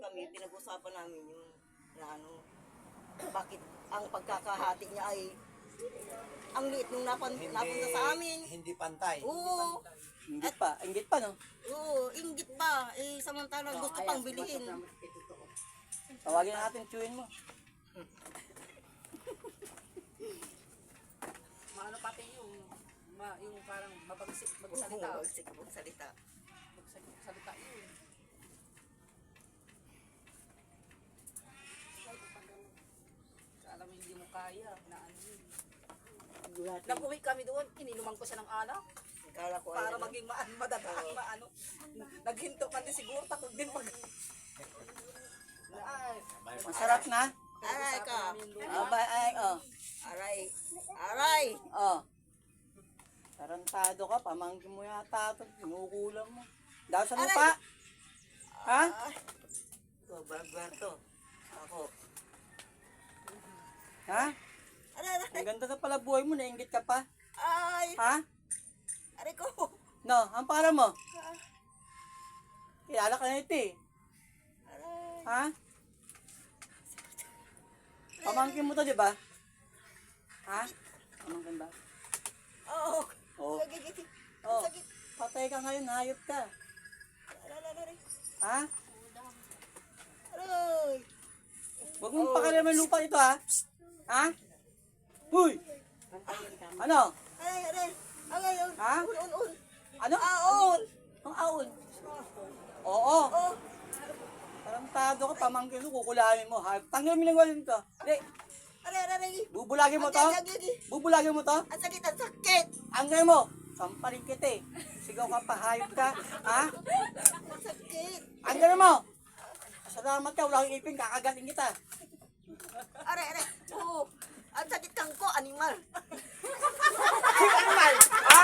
kami, pinag-usapan namin yung na ano, bakit ang pagkakahati niya ay ang liit nung napunta sa amin. Hindi pantay. Oo, Inggit pa, no? oo, inggit pa. Eh, samantalang gusto pang bilihin. Tawagin natin, chewin mo. Maano pati yung parang mabagsik magsalita. Oo, magsalita. Magsalita yun. Alam mo hindi mo kaya na ano yun. Nang uwi kami doon, ininuman ko siya ng alak Kala ko para ay maging madadaan, maano. Naghinto man din siguro, takot din mag... Ay, Masarap na. aray ka. Aray. Aray. Oh. Tarantado ka, pamangkin mo yata ito, kinukulam mo. Daw sa lupa. Ha? Ito, Berto. Ako. Ha? Aray, aray. Ang ganda na pala buhay mo, nainggit ka pa. Ay. Ha? Aray ko. No, ang pangalan mo? Kilala ka na ito eh. Aray. Ha? Pamangkin mo to, di ba? Ha? Pamangkin ba? Oo. Oo. Gigigit. Oh, Sakit. patay ka ngayon, hayop ka. Aray. Ha? Aray. Huwag mong pakalaman lupa ito, ha? Ha? Huy! Ano? Aray. Aray. Ha? Un. Ano? Aon. Ang aon. Oo. Oh. Tarantado ka, pamangkin mo, kukulamin mo, ha? Tanggal mo lang walin to. Hindi, Aray. bubulagin mo to? Bubulagin mo to? Ang sakit, ang sakit. Angay mo! Sampaling kita eh. Sigaw ka pa, hayop ka. Ha? Ang sakit. Angay mo! Salamat ka, wala kang ipin, kakagaling kita. Aray. Oo. Ang sakit kang ko, animal. Sino animal? Ha?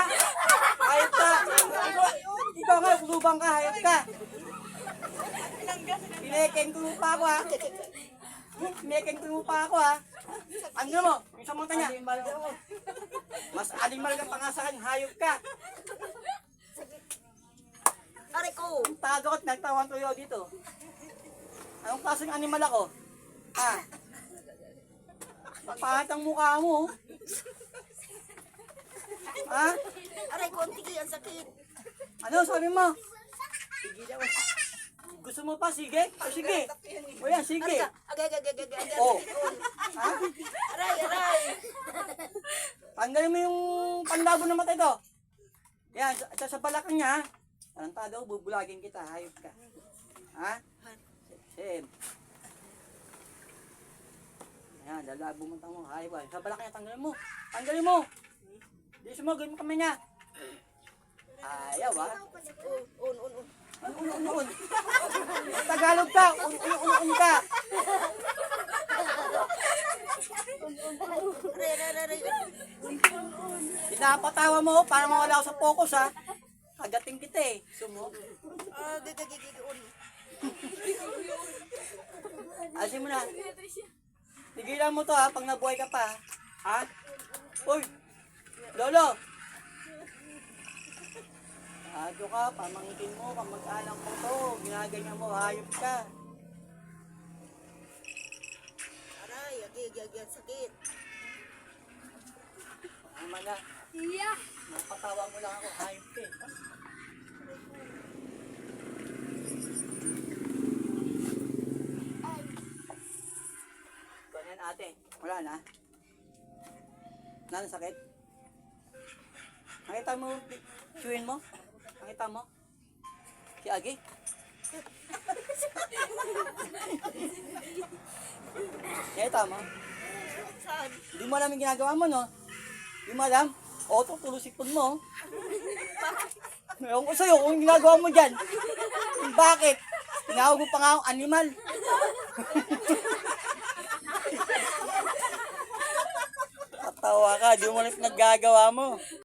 Hayop ka! Ikaw nga, lubang ka, hayop ka. Pinekeng tulupa ako, ha? Pinekeng tulupa ako, ha? Angay mo, yung sa mata niya. Mas animal ka pa nga sa akin, hayop ka. Aray ko. Tago ko't nagtawan tuyo dito. Anong klaseng animal ako? Ha? Pangit ang mukha mo. Ha? Aray ko, ang tigi, ang sakit. Ano sabi mo? Gusto mo pa? Sige? O sige. O yan, sige. Agay. Oh. Ha? Aray. Tanggalin mo yung panlabo ng mata ito. Yan, sa balakang niya. Tarantado, bubulagin kita. Hayop ka. Ha? Sim. Yan, lalabo mo tamo. Hayop ka. Sa balakang niya, tanggalin mo. Tanggalin mo. Di sumagin mo kami niya. Ayaw, ha? Un. Un. Tagalog ka. Un ka. Aray. Pinapatawa mo para mawala ako sa focus, ha? Kagating kita eh. Sumo. Un. Asin mo na. Tigilan mo to, ha? Pag nabuhay ka pa. Ha? Uy! Lolo! Ado ka, pamangkin mo, kamag-anak mo to. Ginaganyan mo, hayop ka. Aray, agay, sakit. Ano na? iya. Napatawa mo lang ako, hayop ka eh. Ganyan ate. Wala na. Wala na sakit? Nakita mo, chewin mo? Nakita mo? Si Agi? Nakita mo? Saan? Hindi mo alam yung ginagawa mo, no? Hindi mo alam? O, tulusipon mo. Ewan ko sa'yo kung ginagawa mo dyan. Bakit? Tinawag mo pa nga akong animal. Katawa ka, di mo lang naggagawa mo.